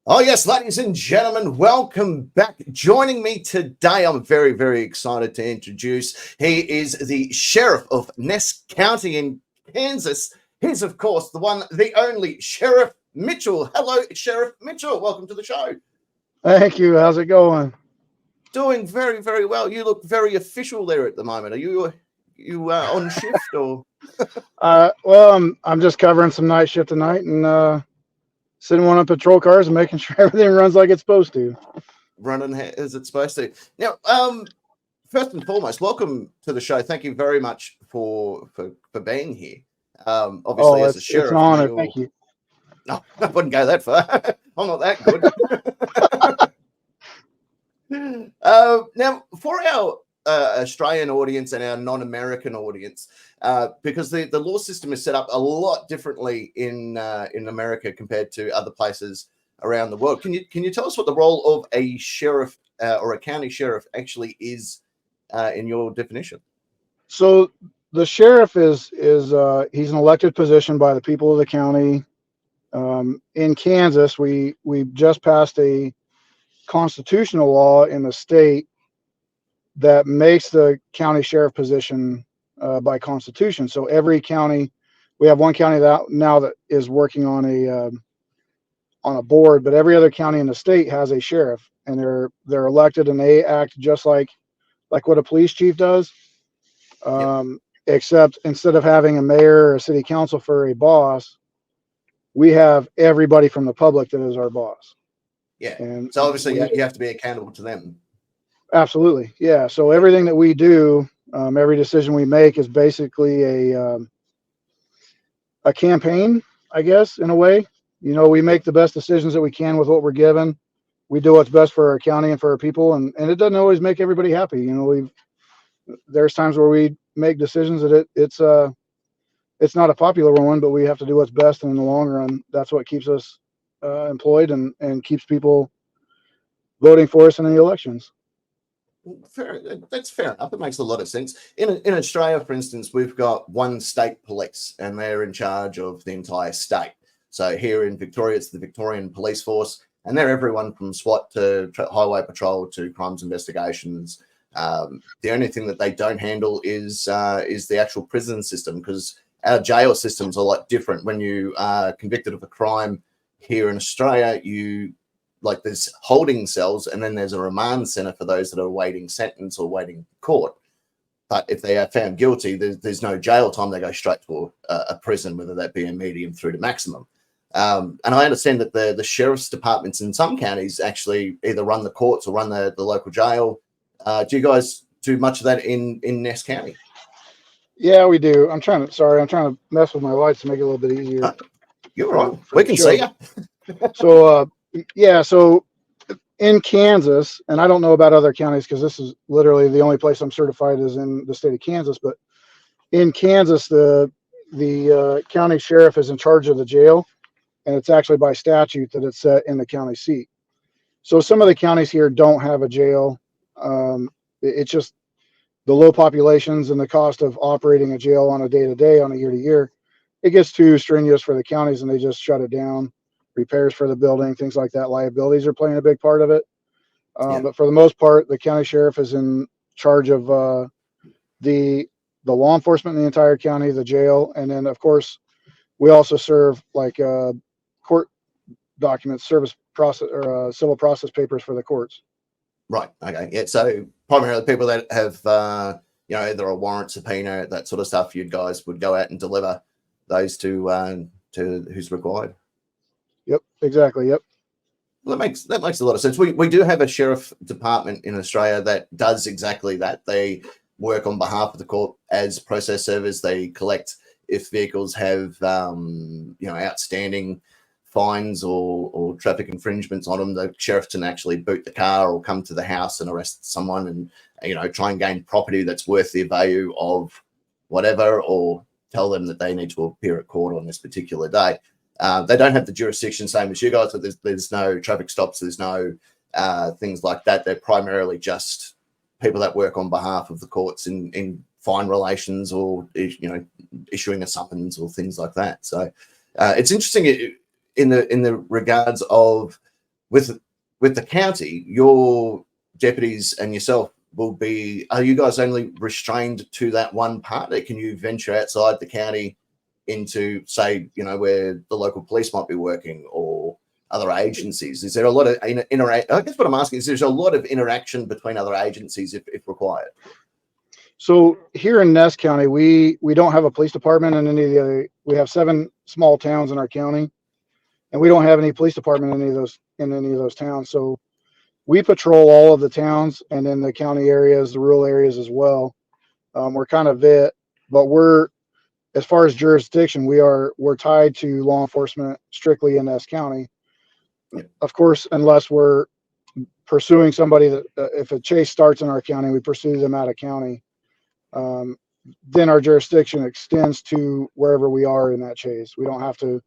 Oh, yes, ladies and gentlemen, welcome back. Joining me today, I'm very, very excited to introduce. He is the Sheriff of Ness County in Kansas. He's, of course, the one, the only Sheriff Mitchell. Hello, Sheriff Mitchell. Welcome to the show. Thank you. How's it going? Doing very, very well. You look very official there at the moment. Are you on shift or? I'm just covering some night shift tonight and sitting one on patrol cars and making sure everything runs like it's supposed to. Running as it's supposed to. Now, first and foremost, welcome to the show. Thank you very much for being here. Obviously, as a sheriff, it's an honor. Thank you. No, I wouldn't go that far. I'm not that good. Now, for our Australian audience and our non-American audience, because the law system is set up a lot differently in America compared to other places around the world. Can you tell us what the role of a sheriff or a county sheriff actually is in your definition? So the sheriff is he's an elected position by the people of the county. In Kansas, we just passed a constitutional law in the state that makes the county sheriff position by constitution. So every county, we have one county that is working on a board, but every other county in the state has a sheriff, and they're elected and they act just like what a police chief does. Except instead of having a mayor or a city council for a boss, we have everybody from the public that is our boss. Yeah. And so obviously you have to be accountable to them. Absolutely. Yeah. So everything that we do, every decision we make is basically a campaign, I guess, in a way. You know, we make the best decisions that we can with what we're given. We do what's best for our county and for our people, and it doesn't always make everybody happy. You know, there's times where we make decisions that it's not a popular one, but we have to do what's best, and in the long run, that's what keeps us employed and keeps people voting for us in the elections. That's fair enough. It makes a lot of sense. In Australia, for instance, we've got one state police, and they're in charge of the entire state. So here in Victoria, it's the Victorian Police Force, and they're everyone from SWAT to highway patrol to crimes investigations. The only thing that they don't handle is the actual prison system, because our jail system's a lot different. When you are convicted of a crime here in Australia, there's holding cells, and then there's a remand center for those that are awaiting sentence or waiting court. But if they are found guilty, there's no jail time. They go straight to a prison, whether that be a medium through to maximum. And I understand that the sheriff's departments in some counties actually either run the courts or run the local jail. Do you guys do much of that in Ness County? Yeah, we do. I'm trying to mess with my lights to make it a little bit easier. You're right. We can see you. So, so in Kansas, and I don't know about other counties because this is literally the only place I'm certified is in the state of Kansas, but in Kansas, the county sheriff is in charge of the jail, and it's actually by statute that it's set in the county seat. So some of the counties here don't have a jail. It's just the low populations and the cost of operating a jail on a day-to-day, on a year-to-year, it gets too strenuous for the counties, and they just shut it down. Repairs for the building, things like that, liabilities are playing a big part of it. But for the most part, the county sheriff is in charge of the law enforcement in the entire county, the jail, and then of course we also serve like court documents, service process, or civil process papers for the courts. Right. Okay. Yeah. So primarily people that have, either a warrant, subpoena, that sort of stuff, you guys would go out and deliver those to who's required. Yep. Exactly. Yep. Well, that makes a lot of sense. We do have a sheriff department in Australia that does exactly that. They work on behalf of the court as process servers. They collect if vehicles have, outstanding fines or traffic infringements on them. The sheriff can actually boot the car or come to the house and arrest someone and, try and gain property that's worth the value of whatever, or tell them that they need to appear at court on this particular day. They don't have the jurisdiction same as you guys, but there's no traffic stops. There's no things like that. They're primarily just people that work on behalf of the courts in fine relations or, issuing a summons or things like that. So it's interesting in the regards of with the county, your deputies and yourself will be, are you guys only restrained to that one part? Or can you venture outside the county into, say, you know, where the local police might be working or other agencies? Is there a lot of I guess what I'm asking is, there's a lot of interaction between other agencies if required? So here in Ness County, we don't have a police department in any of the other. We have 7 small towns in our county, and we don't have any police department in any of those towns. So we patrol all of the towns and in the county areas, the rural areas as well. We're kind of it, but as far as jurisdiction, we're tied to law enforcement strictly in Ness County. Of course, unless we're pursuing somebody that if a chase starts in our county, we pursue them out of county. Then our jurisdiction extends to wherever we are in that chase. We don't have to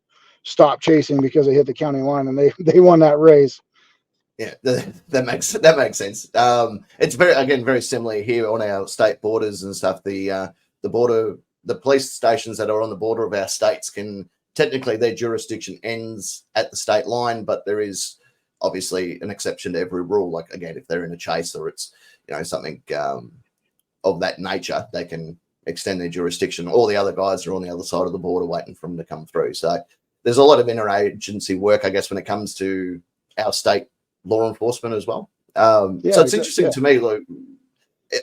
stop chasing because they hit the county line and they won that race. Yeah, that makes sense. It's very similar here on our state borders and stuff. The police stations that are on the border of our states can technically, their jurisdiction ends at the state line, but there is obviously an exception to every rule. Like, again, if they're in a chase or it's, you know, something of that nature, they can extend their jurisdiction. All the other guys are on the other side of the border waiting for them to come through. So there's a lot of interagency work, I guess, when it comes to our state law enforcement as well. So it's interesting to me. Like,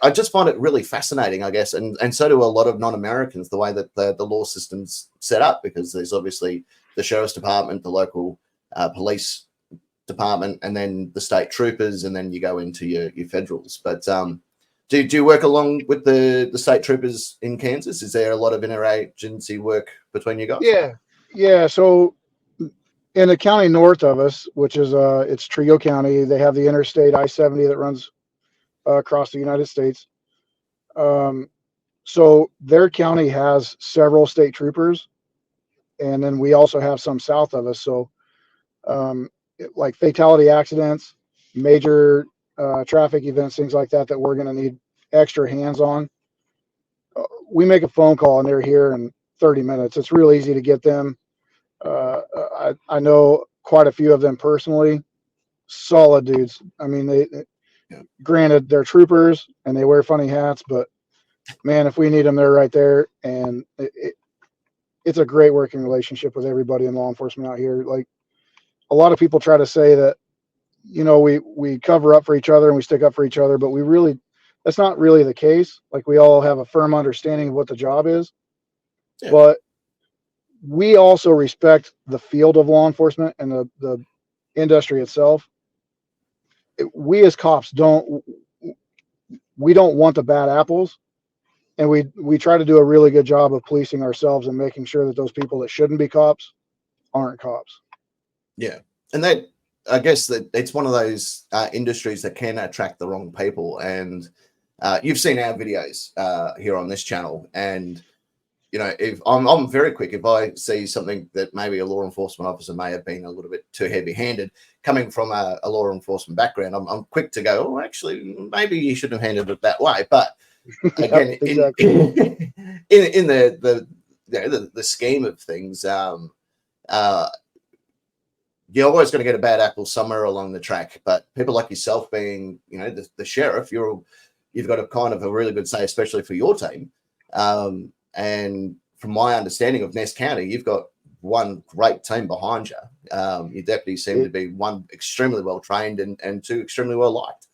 I just find it really fascinating, I guess, and so do a lot of non-Americans, the way that the law system's set up, because there's obviously the sheriff's department, the local police department, and then the state troopers, and then you go into your federals. But do you work along with the state troopers in Kansas? Is there a lot of interagency work between you guys? Yeah. So in the county north of us, which is it's Trio County, they have the interstate I-70 that runs across the United States. So their county has several state troopers, and then we also have some south of us. So like fatality accidents, major traffic events, things like that we're going to need extra hands on. We make a phone call and they're here in 30 minutes. It's real easy to get them. I know quite a few of them personally. Solid dudes. I mean, granted, they're troopers and they wear funny hats, but man, if we need them, they're right there. And it's a great working relationship with everybody in law enforcement out here. Like, a lot of people try to say that, you know, we cover up for each other and we stick up for each other, but that's not really the case. Like, we all have a firm understanding of what the job is, but we also respect the field of law enforcement and the industry itself. We as cops don't want the bad apples, and we try to do a really good job of policing ourselves and making sure that those people that shouldn't be cops aren't cops. Yeah, and that, I guess that it's one of those industries that can attract the wrong people. And you've seen our videos here on this channel, and you know, if I'm very quick, if I see something that maybe a law enforcement officer may have been a little bit too heavy-handed, coming from a law enforcement background, I'm quick to go, oh, actually, maybe you shouldn't have handled it that way. But again, exactly. in the scheme of things, you're always going to get a bad apple somewhere along the track. But people like yourself, being, you know, the sheriff, you've got a kind of a really good say, especially for your team. And from my understanding of Ness County, you've got one great team behind you. Your deputies seem to be, one, extremely well trained, and two, extremely well liked.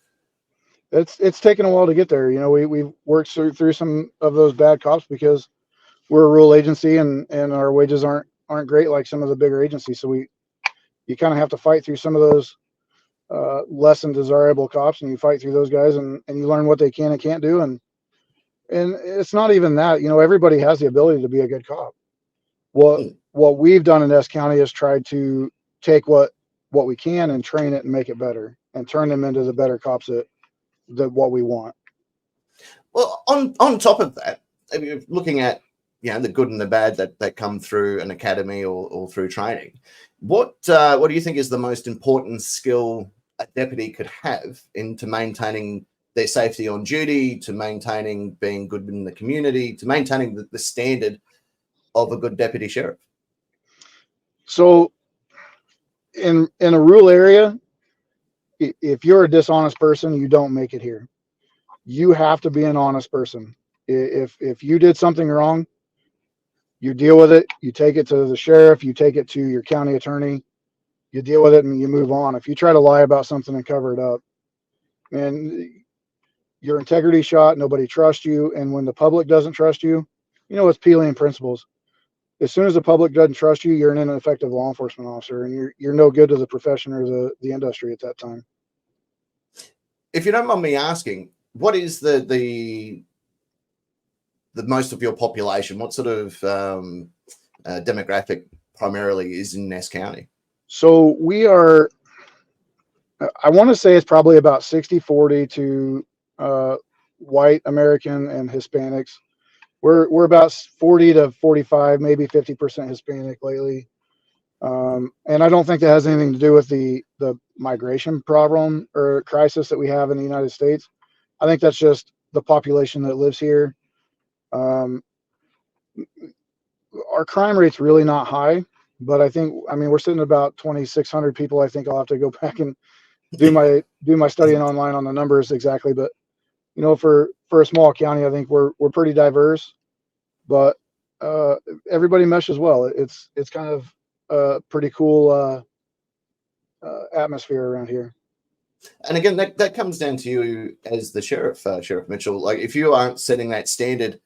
It's taken a while to get there. You know, we've worked through some of those bad cops because we're a rural agency and our wages aren't great like some of the bigger agencies. So you kind of have to fight through some of those less than desirable cops, and you fight through those guys and you learn what they can and can't do. And it's not even that, you know, everybody has the ability to be a good cop. What we've done in Ness County is tried to take what we can and train it and make it better and turn them into the better cops that what we want. Well, on top of that, if you're looking at, you know, the good and the bad that come through an academy or through training, what do you think is the most important skill a deputy could have into maintaining their safety on duty, to maintaining being good in the community, to maintaining the standard of a good deputy sheriff? So in a rural area, if you're a dishonest person, you don't make it here. You have to be an honest person. If you did something wrong, you deal with it. You take it to the sheriff. You take it to your county attorney. You deal with it and you move on. If you try to lie about something and cover it up, man, your integrity shot. Nobody trusts you. And when the public doesn't trust you, it's Peelian principles. As soon as the public doesn't trust you, you're an ineffective law enforcement officer, and you're no good to the profession or the industry at that time. If you don't mind me asking, what is the most of your population? What sort of demographic primarily is in Ness County? So we are, I want to say it's probably about 60-40 to white American and Hispanics. We're about 40 to 45, maybe 50% Hispanic lately. And I don't think that has anything to do with the migration problem or crisis that we have in the United States. I think that's just the population that lives here. Our crime rate's really not high, but I mean, we're sitting at about 2,600 people. I think I'll have to go back and do my studying online on the numbers exactly. But, for a small county, I think we're pretty diverse, but everybody meshes well. It's kind of a pretty cool atmosphere around here. And again, that comes down to you as the sheriff, Sheriff Mitchell. Like, if you aren't setting that standard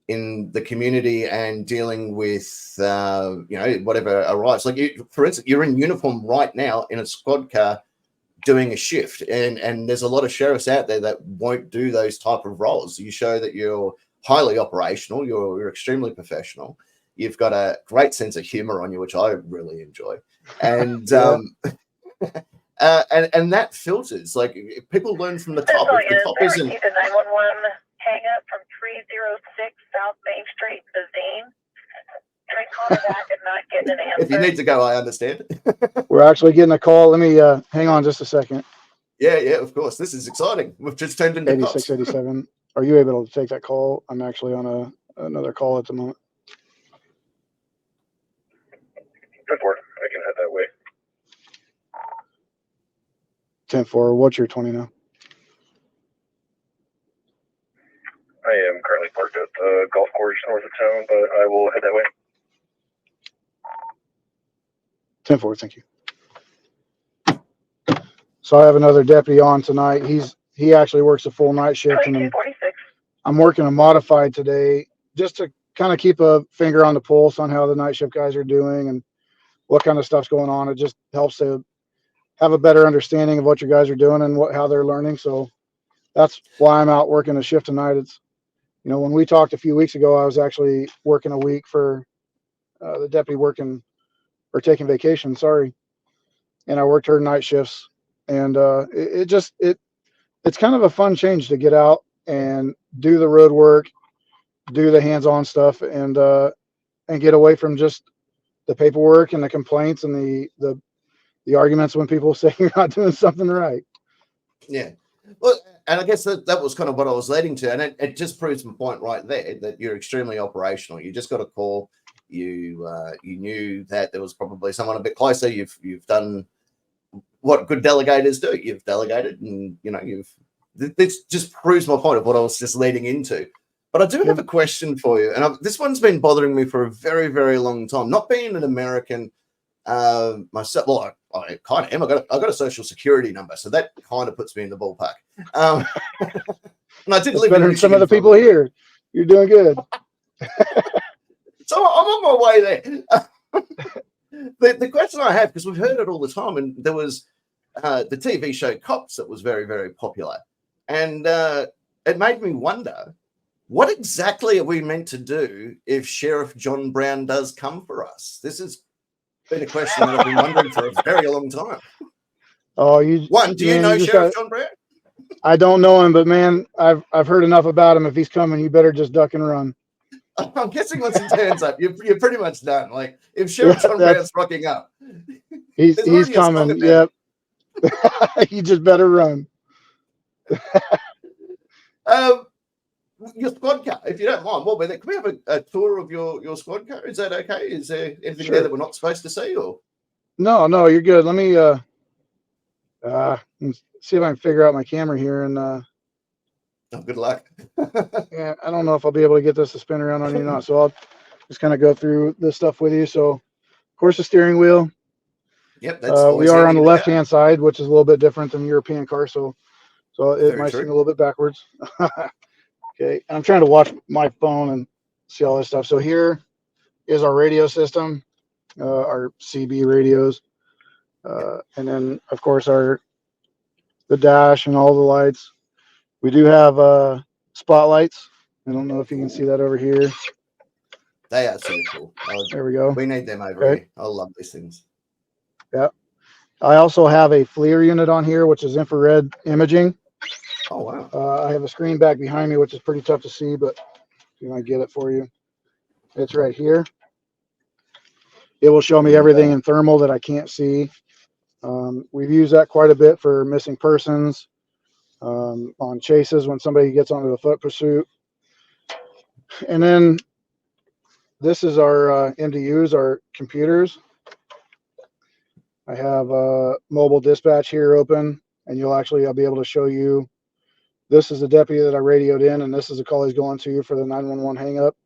in the community and dealing with whatever arrives, like for instance, you're in uniform right now in a squad car doing a shift, and there's a lot of sheriffs out there that won't do those type of roles. You show that you're highly operational, you're extremely professional, you've got a great sense of humor on you, which I really enjoy, and and that filters. Like, people learn from the top. If the top isn't, the 911 hang up from 306 South Main Street, Bazine. Try calling back and not getting an answer. If you need to go, I understand. We're actually getting a call. Let me hang on just a second. Yeah, of course. This is exciting. We've just turned into 8687. Are you able to take that call? I'm actually on another call at the moment. 10-4. I can head that way. 10-4. What's your 20 now? I am currently parked at the golf course north of town, but I will head that way. 10-4. Thank you. So I have another deputy on tonight. He actually works a full night shift, and I'm working a modified today just to kind of keep a finger on the pulse on how the night shift guys are doing and what kind of stuff's going on. It just helps to have a better understanding of what your guys are doing and how they're learning. So that's why I'm out working a shift tonight. It's, when we talked a few weeks ago, I was actually working a week for the deputy taking vacation. Sorry. And I worked her night shifts, and it's kind of a fun change to get out and do the road work, do the hands-on stuff, and get away from just the paperwork and the complaints and the arguments when people say you're not doing something right. Yeah. Well, and I guess that was kind of what I was leading to. And it just proves my point right there, that you're extremely operational. You just got a call. You knew that there was probably someone a bit closer. You've done what good delegators do. You've delegated, and this just proves my point of what I was just leading into. But I do have a question for you, and this one's been bothering me for a very, very long time. Not being an American myself, well, I kind of am. I got a social security number, so that kind of puts me in the ballpark. And I did live better in than some of the people here. You're doing good. So I'm on my way there. The question I have, because we've heard it all the time, and there was the TV show Cops that was very, very popular, and it made me wonder, what exactly are we meant to do if Sheriff John Brown does come for us? This has been a question that I've been wondering for a very long time. Oh, do you know Sheriff John Brown? I don't know him, but man, I've heard enough about him. If he's coming, you better just duck and run. I'm guessing once he turns up, you're pretty much done. Like, if Sheriff John Brown's rocking up, he's coming. Yep. You just better run. Your squad car, if you don't mind, can we have a tour of your squad car? Is that okay? Is there anything there that we're not supposed to see? Or no, you're good. Let me Let's see if I can figure out my camera here. And Oh, good luck. yeah, I don't know if I'll be able to get this to spin around on you or not. So I'll just kind of go through this stuff with you. So, of course, the steering wheel. Yep, that's We always are on handy the to have. left-hand side, which is a little bit different than European car. So it Very might true. seem a little bit backwards. Okay, and I'm trying to watch my phone and see all this stuff. So here is our radio system, our CB radios, and then of course the dash and all the lights. We do have spotlights. I don't know if you can see that over here. They are so cool. There we go. We need them over Okay. here. I love these things. Yeah. I also have a FLIR unit on here, which is infrared imaging. Oh, wow. I have a screen back behind me, which is pretty tough to see, but if I get it for you, it's right here. It will show me everything in thermal that I can't see. We've used that quite a bit for missing persons, on chases when somebody gets onto the foot pursuit. And then this is our MDUs, our computers. I have mobile dispatch here open, and I'll be able to show you. This is the deputy that I radioed in, and this is the call he's going to for the 911 hang up.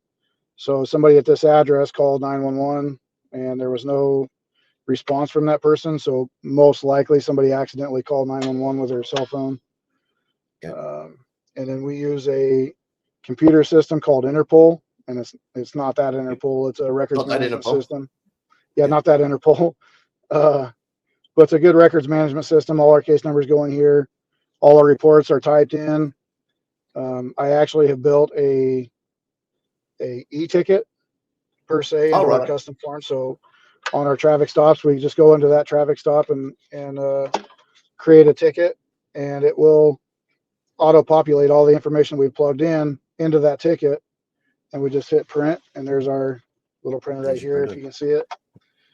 So somebody at this address called 911, and there was no response from that person. So most likely somebody accidentally called 911 with their cell phone. Yeah. And then we use a computer system called Interpol, and it's not that Interpol. It's a records Not that management Interpol. system. Yeah, Yeah. not that Interpol. But it's a good records management system. All our case numbers go in here. All our reports are typed in. I actually have built a e-ticket per se Oh, into our right. custom form. So on our traffic stops, we just go into that traffic stop and create a ticket, and it will auto-populate all the information we've plugged in into that ticket, and we just hit print, and there's our little printer right There's your here, if printer. you can see it.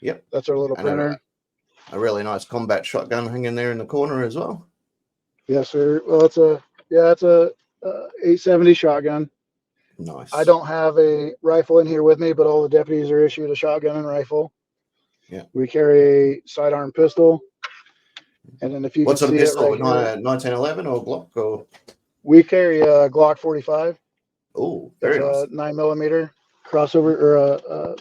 Yep. That's our little And printer. a really nice combat shotgun hanging there in the corner as well. Yes, sir. Well, it's a 870 shotgun. Nice. I don't have a rifle in here with me, but all the deputies are issued a shotgun and rifle. Yeah. We carry a sidearm pistol, and then if you What can sort of see it pistol? right here, 1911 or Glock? Or we carry a Glock 45. oh, It's very nice. a 9mm crossover or a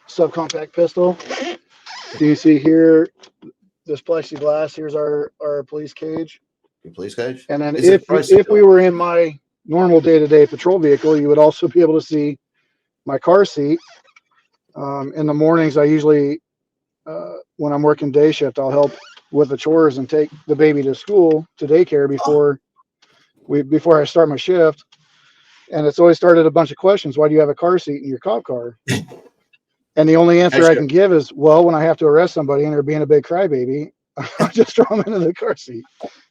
subcompact pistol. Do you see here this plexiglass? Here's our police cage. Your police cage. And then Is it if we were in my normal day-to-day patrol vehicle, you would also be able to see my car seat. In the mornings, I usually, when I'm working day shift, I'll help with the chores and take the baby to school, to daycare before I start my shift. And it's always started a bunch of questions. Why do you have a car seat in your cop car? And the only answer I can give is, well, when I have to arrest somebody and they're being a big crybaby, I just throw them into the car seat.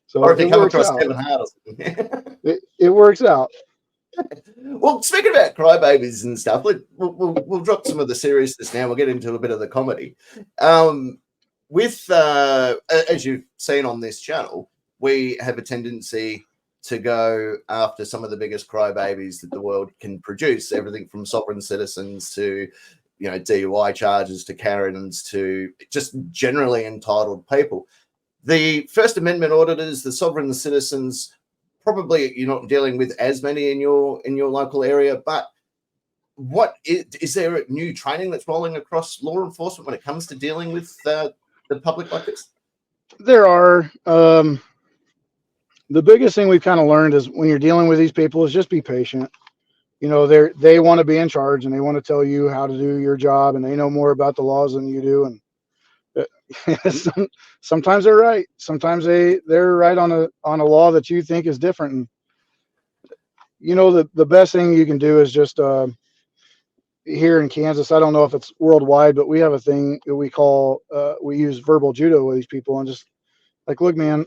So or if you it come works across out. Kevin Hart or something. It works out. Well, speaking about crybabies and stuff, we'll drop some of the seriousness now. We'll get into a bit of the comedy. With as you've seen on this channel, we have a tendency to go after some of the biggest crybabies that the world can produce. Everything from sovereign citizens to DUI charges to Karens to just generally entitled people. The First Amendment auditors, the sovereign citizens, probably you're not dealing with as many in your local area, but what is there new training that's rolling across law enforcement when it comes to dealing with the public like this? There are. The biggest thing we've kind of learned is when you're dealing with these people is just be patient. They want to be in charge and they want to tell you how to do your job, and they know more about the laws than you do. And sometimes they're right. Sometimes they're right on a law that you think is different. And the best thing you can do is just here in Kansas. I don't know if it's worldwide, but we have a thing that we use verbal judo with these people, and just like, look, man,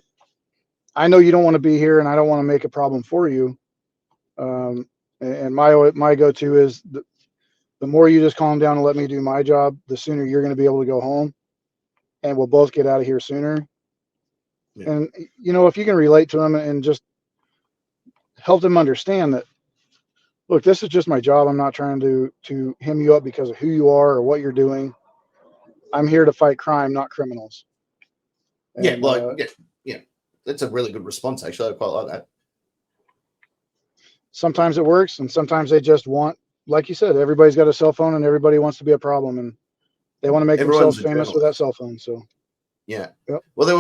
I know you don't want to be here, and I don't want to make a problem for you. And my go-to is the more you just calm down and let me do my job, the sooner you're going to be able to go home, and we'll both get out of here sooner. Yeah. And if you can relate to them and just help them understand that, look, this is just my job. I'm not trying to hem you up because of who you are or what you're doing. I'm here to fight crime, not criminals. Yeah, And, well, yeah, that's a really good response. Actually, I quite like that. sometimes it works, and sometimes they just want, like you said, everybody's got a cell phone, and everybody wants to be a problem, and they want to make Everyone's themselves a famous with that journalist. cell phone. So, Yeah. yep. Well, there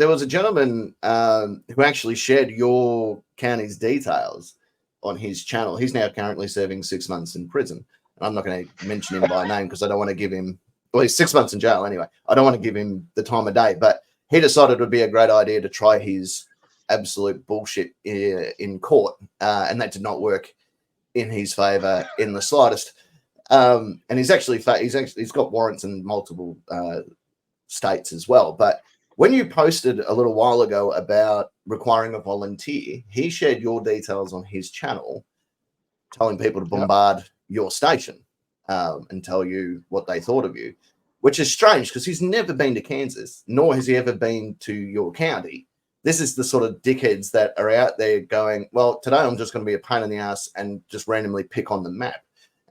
was a gentleman who actually shared your county's details on his channel. He's now currently serving 6 months in prison. And I'm not going to mention him by name because I don't want to give him. Well, he's 6 months in jail anyway. I don't want to give him the time of day, but he decided it would be a great idea to try his absolute bullshit in court, and that did not work in his favor in the slightest. And he's got warrants in multiple states as well. But when you posted a little while ago about requiring a volunteer, he shared your details on his channel, telling people to bombard your station and tell you what they thought of you, which is strange because he's never been to Kansas, nor has he ever been to your county. This is the sort of dickheads that are out there going, well, today I'm just going to be a pain in the ass and just randomly pick on the map.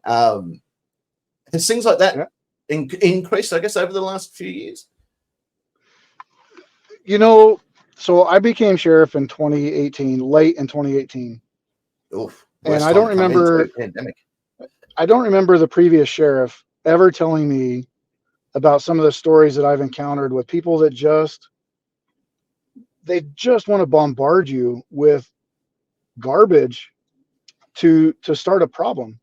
Has things like that increased, I guess, over the last few years? You know, so I became sheriff in 2018, late in 2018. Oof, And I don't remember pandemic. I don't remember the previous sheriff ever telling me about some of the stories that I've encountered with people that just want to bombard you with garbage to start a problem.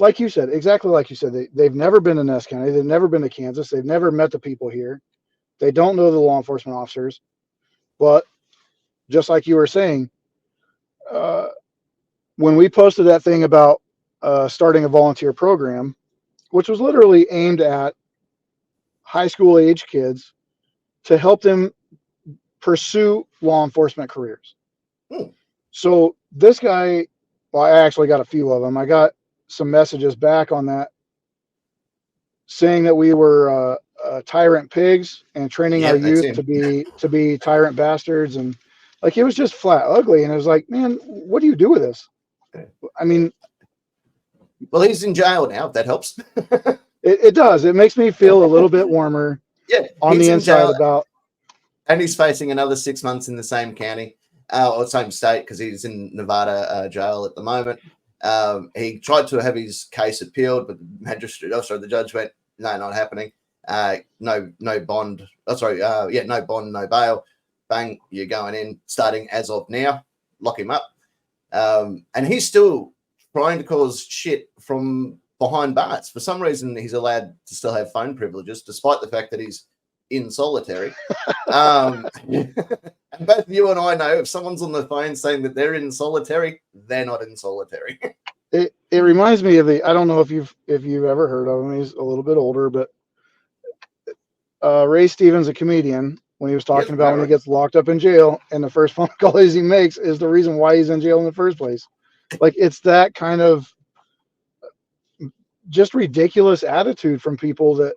Like you said, exactly like you said, they've never been to Ness County. They've never been to Kansas. They've never met the people here. They don't know the law enforcement officers. But just like you were saying, when we posted that thing about starting a volunteer program, which was literally aimed at high school age kids to help them pursue law enforcement careers. So this guy, well, I actually got a few of them. I got some messages back on that saying that we were tyrant pigs and training our youth to be tyrant bastards, and like it was just flat ugly. And it was like, man, what do you do with this? I mean, well, he's in jail now. If that helps. it does. It makes me feel a little bit warmer. Yeah, on the inside about. And he's facing another 6 months in the same county or same state because he's in Nevada jail at the moment. He tried to have his case appealed, but the judge went, no, not happening. No bond. No bond, no bail. Bang, you're going in starting as of now. Lock him up. And he's still trying to cause shit from behind bars. For some reason, he's allowed to still have phone privileges, despite the fact that he's in solitary. And both you and I know if someone's on the phone saying that they're in solitary, they're not in solitary. It reminds me of I don't know if you've ever heard of him. He's a little bit older, but Ray Stevens, a comedian, when he was talking about when he gets locked up in jail, and the first phone call he makes is the reason why he's in jail in the first place. Like it's that kind of just ridiculous attitude from people that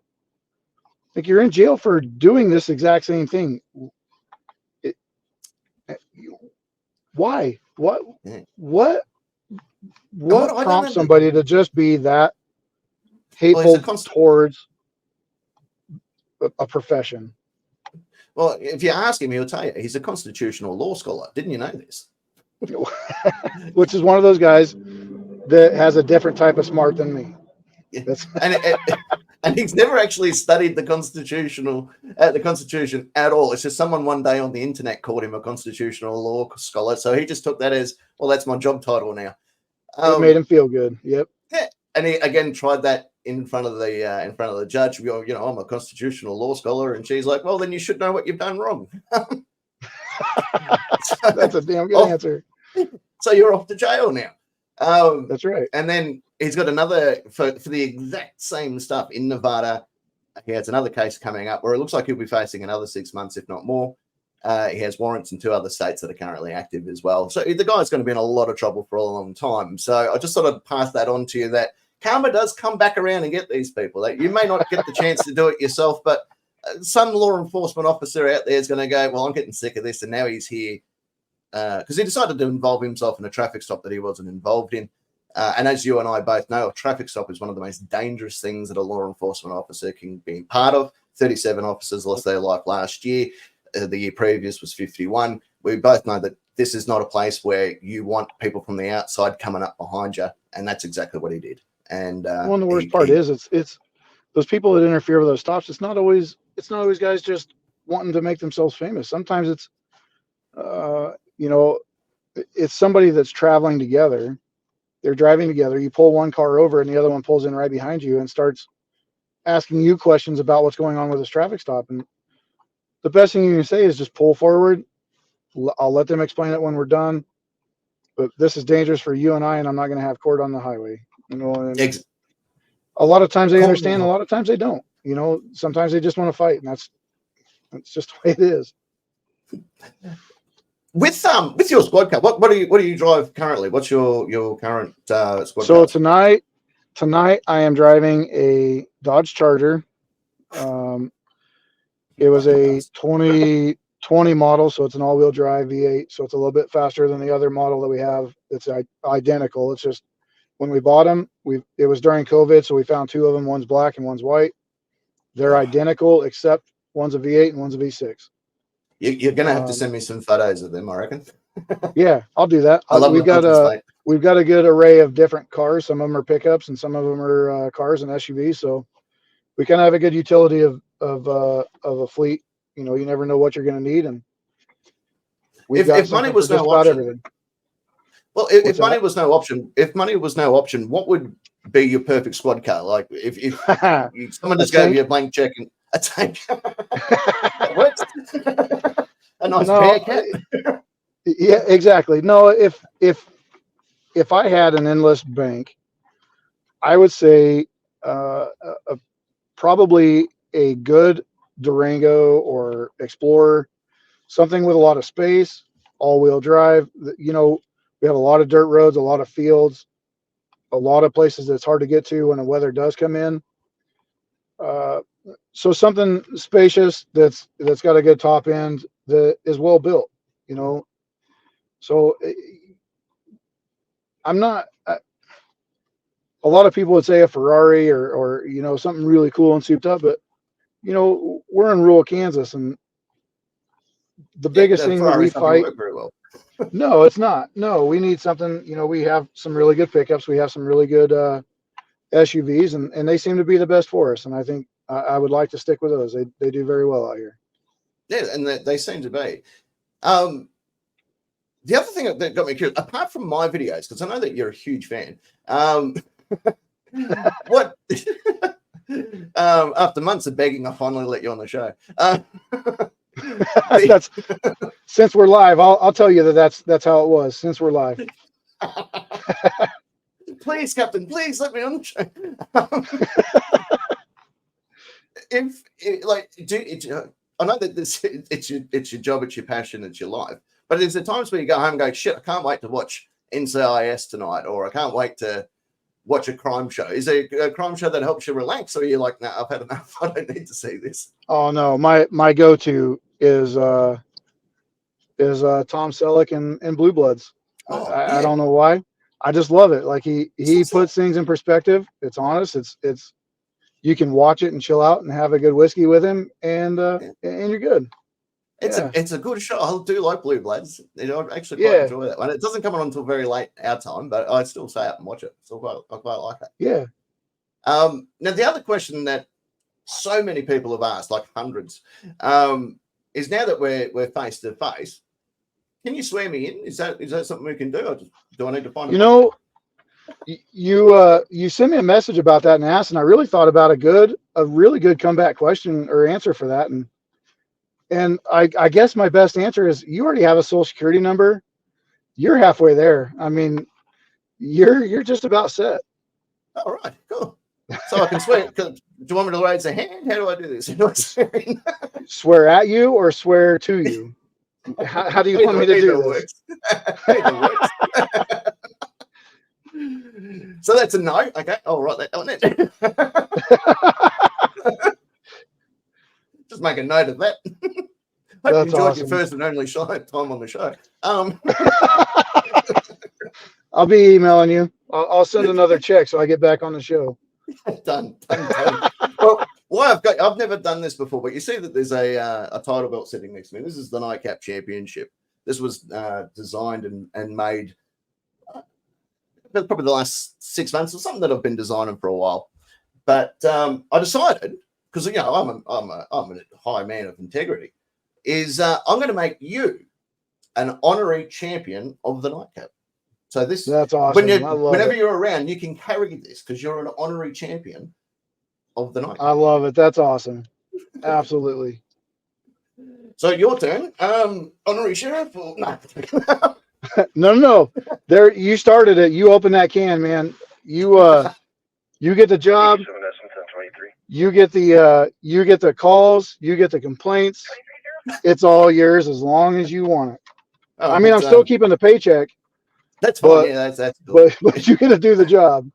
like you're in jail for doing this exact same thing. Why? What prompts somebody to just be that hateful towards a profession? Well, if you ask him, he'll tell you he's a constitutional law scholar. Didn't you know this? Which is one of those guys that has a different type of smart than me. Yeah. And he's never actually studied the Constitution at all. It's just someone one day on the internet called him a constitutional law scholar, so he just took that as, well, that's my job title now. It made him feel good. Yep. Yeah, and he again tried that in front of the judge. I'm a constitutional law scholar, and she's like, well, then you should know what you've done wrong. That's a damn good answer. So you're off to jail now. That's right. And then he's got another for the exact same stuff in Nevada. He has another case coming up where it looks like he'll be facing another 6 months, if not more. He has warrants in 2 other states that are currently active as well. So the guy's going to be in a lot of trouble for a long time. So I just sort of pass that on to you that karma does come back around and get these people. That you may not get the chance to do it yourself, but some law enforcement officer out there is going to go, well, I'm getting sick of this, and now he's here because he decided to involve himself in a traffic stop that he wasn't involved in. And as you and I both know, a traffic stop is one of the most dangerous things that a law enforcement officer can be part of. 37 officers lost their life last year. the year previous was 51. We both know that this is not a place where you want people from the outside coming up behind you, and that's exactly what he did. And Well, and the worst part is it's those people that interfere with those stops. It's not always guys just wanting to make themselves famous. Sometimes it's it's somebody that's traveling together. They're driving together. You pull one car over, and the other one pulls in right behind you and starts asking you questions about what's going on with this traffic stop. And the best thing you can say is just pull forward. I'll let them explain it when we're done. But this is dangerous for you and I, and I'm not going to have court on the highway. And a lot of times they understand, a lot of times they don't. Sometimes they just want to fight, and that's just the way it is. With your squad car, what do you drive currently? What's your current squad car? So tonight I am driving a Dodge Charger. It was a 2020 model, so it's an all-wheel drive V8, so it's a little bit faster than the other model that we have. It's identical. It's just when we bought them, it was during COVID, so we found two of them. One's black and one's white. They're identical, except one's a V8 and one's a V6. You're going to have to send me some photos of them, I reckon. Yeah, I'll do that. We've got a good array of different cars. Some of them are pickups, and some of them are cars and SUVs. So we kind of have a good utility of a fleet. You never know what you're going to need, and if money was no option, well, if money was no option, what would be your perfect squad car? Like if someone just gave you a blank check and a tank. What? A nice Bearcat. Yeah, exactly. No, if I had an endless bank, I would say probably a good Durango or Explorer, something with a lot of space, all-wheel drive. We have a lot of dirt roads, a lot of fields, a lot of places that's hard to get to when the weather does come in. So something spacious that's got a good top end that is well built, So I'm not. A lot of people would say a Ferrari or something really cool and souped up, but we're in rural Kansas, and the biggest thing that we fight. Very well. No, it's not. No, we need something. We have some really good pickups. We have some really good SUVs, and they seem to be the best for us. And I think I would like to stick with those. They do very well out here. Yeah, and they seem to be. The other thing that got me curious, apart from my videos, because I know that you're a huge fan, what after months of begging, I finally let you on the show. That's since we're live. I'll tell you that's how it was. Since we're live. Please, Captain, please let me on the show. I know that it's your job, it's your passion, it's your life. But there's the times where you go home and go, shit, I can't wait to watch NCIS tonight, or I can't wait to watch a crime show. Is there a crime show that helps you relax, or are you like, no, I've had enough, I don't need to see this? Oh no, my go-to is Tom Selleck and Blue Bloods. I don't know why. I just love it. Like he puts things in perspective. It's honest. It's you can watch it and chill out and have a good whiskey with him, and you're good. It's a good show. I do like Blue Bloods. I actually quite enjoy that one. It doesn't come on until very late our time, but I still stay up and watch it. So I quite like it. Yeah. Now the other question that so many people have asked, like hundreds, is now that we're face to face, can you swear me in? Is that something we can do? Or do I need to find you sent me a message about that and asked, and I really thought about a really good comeback question or answer for that. And I guess my best answer is you already have a social security number. You're halfway there. I mean, you're just about set. All right, cool. So I can swear. Do you want me to raise a hand? How do I do this? Swear at you or swear to you? How do you want me to do this? So that's a no. Okay, I'll write that on it. Just make a note of that. Hope you enjoyed your first and only time on the show. I'll be emailing you. I'll send another check so I get back on the show. Done. Well, Well, I've never done this before, but you see that there's a title belt sitting next to me. This is the Nightcap Championship. This was designed and made probably the last 6 months or something that I've been designing for a while. But I decided, because I'm a high man of integrity, is I'm going to make you an honorary champion of the Nightcap. So That's awesome. Whenever you're around, you can carry this because you're an honorary champion of the Nightcap. I love it. That's awesome. Absolutely. So your turn, honorary sheriff. Or, no. No. There, you started it. You opened that can, man. You get the job. You get the calls. You get the complaints. It's all yours as long as you want it. Oh, I mean, I'm still keeping the paycheck. That's fine. But, yeah, that's cool. but you're gonna do the job.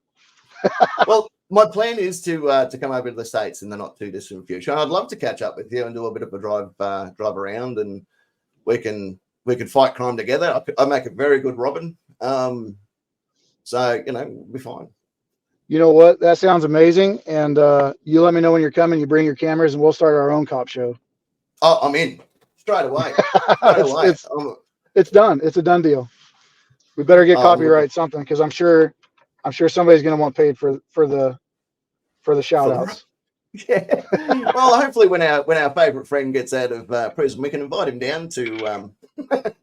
Well, my plan is to come over to the States in the not too distant future. I'd love to catch up with you and do a bit of a drive around, and we can fight crime together. I make a very good Robin, so we'll be fine. You know what? That sounds amazing. And you let me know when you're coming. You bring your cameras, and we'll start our own cop show. Oh, I'm in straight away. It's done. It's a done deal. We better get copyright something, because I'm sure somebody's going to want paid for the shout outs. Yeah. Well, hopefully when our favorite friend gets out of prison, we can invite him down to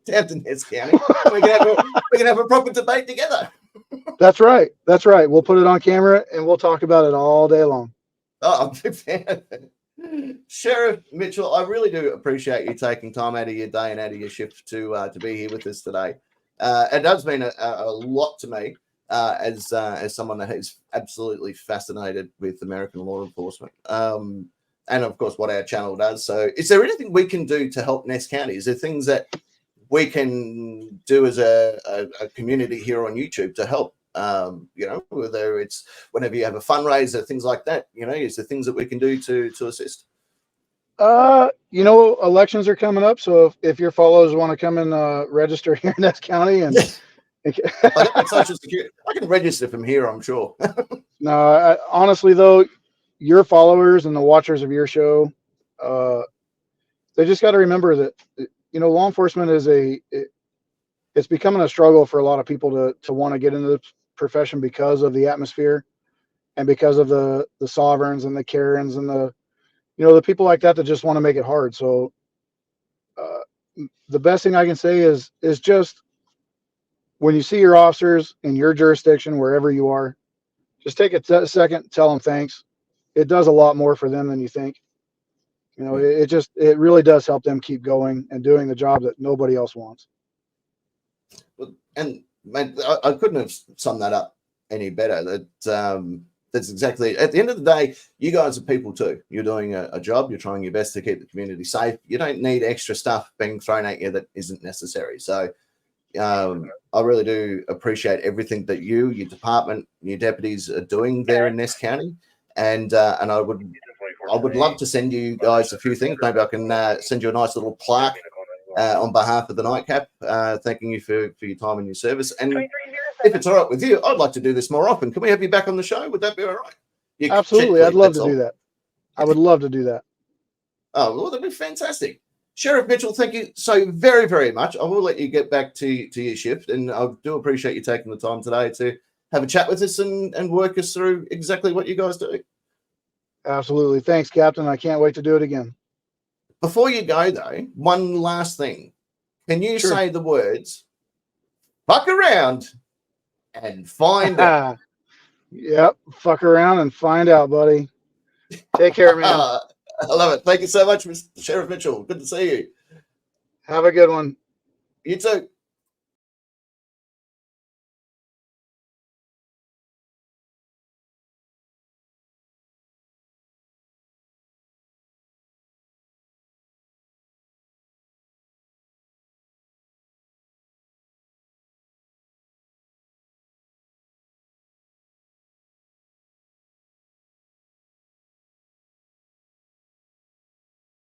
down to Ness County. We can have a proper debate together. That's right. We'll put it on camera and we'll talk about it all day long. Oh, I'm a big fan. Sheriff Mitchell, I really do appreciate you taking time out of your day and out of your shift to be here with us today. It does mean a lot to me as someone that is absolutely fascinated with American law enforcement, and of course what our channel does. So, is there anything we can do to help Ness County? Is there things that we can do as a community here on YouTube to help? Whether it's whenever you have a fundraiser, things like that. Is there things that we can do to assist? Elections are coming up, so if your followers want to come and register here in Ness County, and Social security, I can register from here, I'm sure. No, honestly though, your followers and the watchers of your show, they just got to remember that law enforcement is it's becoming a struggle for a lot of people to want to get into the profession because of the atmosphere and because of the sovereigns and the Karens and the people like that just want to make it hard. So the best thing I can say is just when you see your officers in your jurisdiction, wherever you are, just take a second, tell them thanks. It does a lot more for them than you think. It really does help them keep going and doing the job that nobody else wants. And man, I couldn't have summed that up any better. That's exactly, at the end of the day, you guys are people too. You're doing a job. You're trying your best to keep the community safe. You don't need extra stuff being thrown at you that isn't necessary. So I really do appreciate everything that your department, your deputies are doing there in Ness County. And I would love to send you guys a few things. Maybe I can send you a nice little plaque on behalf of the Nightcap, thanking you for your time and your service. And if it's all right with you, I'd like to do this more often. Can we have you back on the show? Would that be all right? Absolutely. I'd love to do that. I would love to do that. Oh, well, that'd be fantastic. Sheriff Mitchell, thank you so very, very much. I will let you get back to your shift, and I do appreciate you taking the time today to have a chat with us and work us through exactly what you guys do. Absolutely. Thanks, Captain. I can't wait to do it again. Before you go, though, one last thing. Can you say the words, fuck around and find out? Yep. Fuck around and find out, buddy. Take care, man. I love it. Thank you so much, Sheriff Mitchell. Good to see you. Have a good one. You too.